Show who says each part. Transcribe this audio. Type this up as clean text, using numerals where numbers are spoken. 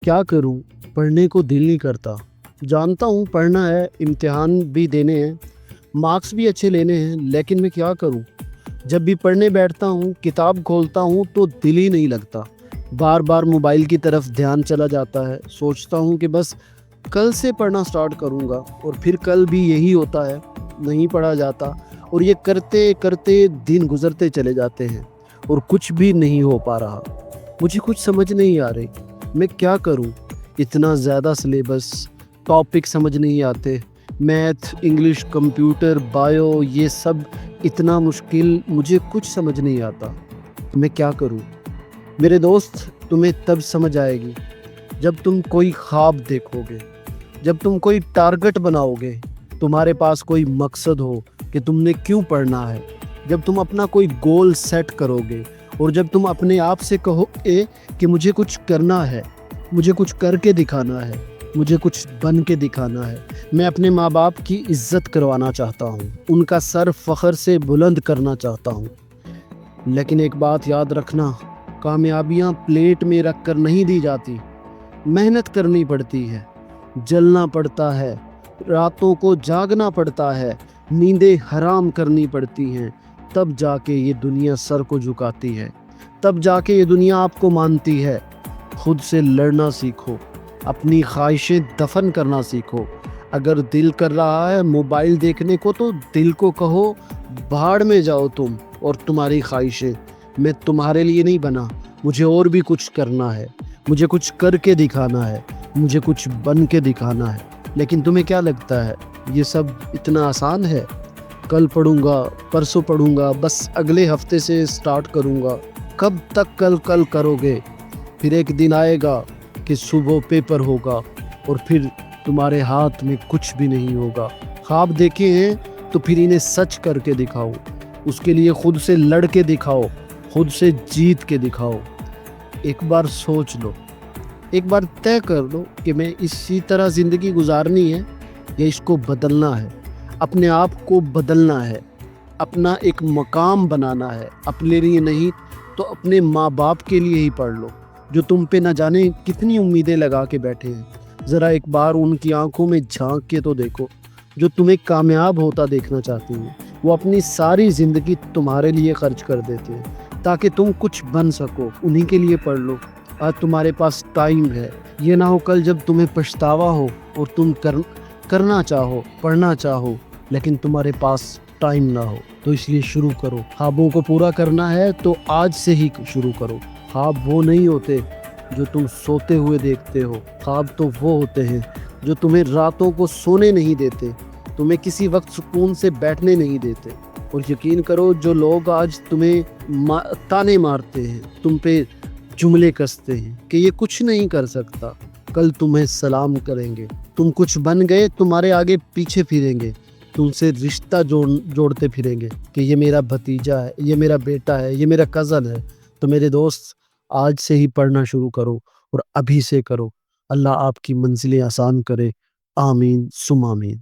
Speaker 1: क्या करूं? पढ़ने को दिल नहीं करता। जानता हूं पढ़ना है, इम्तिहान भी देने हैं, मार्क्स भी अच्छे लेने हैं, लेकिन मैं क्या करूं? जब भी पढ़ने बैठता हूं, किताब खोलता हूं तो दिल ही नहीं लगता। बार बार मोबाइल की तरफ ध्यान चला जाता है। सोचता हूं कि बस कल से पढ़ना स्टार्ट करूंगा, और फिर कल भी यही होता है, नहीं पढ़ा जाता। और ये करते करते दिन गुजरते चले जाते हैं और कुछ भी नहीं हो पा रहा। मुझे कुछ समझ नहीं आ रही, मैं क्या करूं? इतना ज़्यादा सिलेबस, टॉपिक समझ नहीं आते, मैथ, इंग्लिश, कंप्यूटर, बायो, ये सब इतना मुश्किल, मुझे कुछ समझ नहीं आता। मैं क्या करूं? मेरे दोस्त, तुम्हें तब समझ आएगी जब तुम कोई ख्वाब देखोगे, जब तुम कोई टारगेट बनाओगे, तुम्हारे पास कोई मकसद हो कि तुमने क्यों पढ़ना है, जब तुम अपना कोई गोल सेट करोगे, और जब तुम अपने आप से कहोगे कि मुझे कुछ करना है, मुझे कुछ करके दिखाना है, मुझे कुछ बन के दिखाना है। मैं अपने माँ बाप की इज्जत करवाना चाहता हूँ, उनका सर फ़ख्र से बुलंद करना चाहता हूँ। लेकिन एक बात याद रखना, कामयाबियाँ प्लेट में रख कर नहीं दी जाती, मेहनत करनी पड़ती है, जलना पड़ता है, रातों को जागना पड़ता है, नींदें हराम करनी पड़ती हैं, तब जाके ये दुनिया सर को झुकाती है, तब जाके ये दुनिया आपको मानती है। खुद से लड़ना सीखो, अपनी ख्वाहिशें दफन करना सीखो। अगर दिल कर रहा है मोबाइल देखने को, तो दिल को कहो भाड़ में जाओ तुम और तुम्हारी ख्वाहिशें। मैं तुम्हारे लिए नहीं बना, मुझे और भी कुछ करना है, मुझे कुछ करके दिखाना है, मुझे कुछ बन के दिखाना है। लेकिन तुम्हें क्या लगता है ये सब इतना आसान है? कल पढ़ूंगा, परसों पढ़ूंगा, बस अगले हफ्ते से स्टार्ट करूंगा। कब तक कल कल करोगे? फिर एक दिन आएगा कि सुबह पेपर होगा और फिर तुम्हारे हाथ में कुछ भी नहीं होगा। ख्वाब देखे हैं तो फिर इन्हें सच करके दिखाओ, उसके लिए खुद से लड़ के दिखाओ, खुद से जीत के दिखाओ। एक बार सोच लो, एक बार तय कर लो कि मैं इसी तरह ज़िंदगी गुजारनी है या इसको बदलना है। अपने आप को बदलना है, अपना एक मकाम बनाना है, अपने लिए नहीं तो अपने माँ बाप के लिए ही पढ़ लो, जो तुम पे न जाने कितनी उम्मीदें लगा के बैठे हैं। ज़रा एक बार उनकी आंखों में झांक के तो देखो, जो तुम्हें कामयाब होता देखना चाहती हैं। वो अपनी सारी ज़िंदगी तुम्हारे लिए खर्च कर देते हैं ताकि तुम कुछ बन सको। उन्हीं के लिए पढ़ लो। आज तुम्हारे पास टाइम है, ये ना हो कल जब तुम्हें पछतावा हो और तुम करना चाहो, पढ़ना चाहो, लेकिन तुम्हारे पास टाइम ना हो। तो इसलिए शुरू करो। ख्वाबों को पूरा करना है तो आज से ही शुरू करो। ख्वाब वो नहीं होते जो तुम सोते हुए देखते हो, ख्वाब तो वो होते हैं जो तुम्हें रातों को सोने नहीं देते, तुम्हें किसी वक्त सुकून से बैठने नहीं देते। और यकीन करो, जो लोग आज तुम्हें ताने मारते हैं, तुम पे जुमले कसते हैं कि ये कुछ नहीं कर सकता, कल तुम्हें सलाम करेंगे। तुम कुछ बन गए, तुम्हारे आगे पीछे फिरेंगे, तुमसे रिश्ता जोड़ते फिरेंगे कि ये मेरा भतीजा है, ये मेरा बेटा है, ये मेरा कज़न है। तो मेरे दोस्त, आज से ही पढ़ना शुरू करो और अभी से करो। अल्लाह आपकी मंजिलें आसान करे। आमीन सुम आमीन।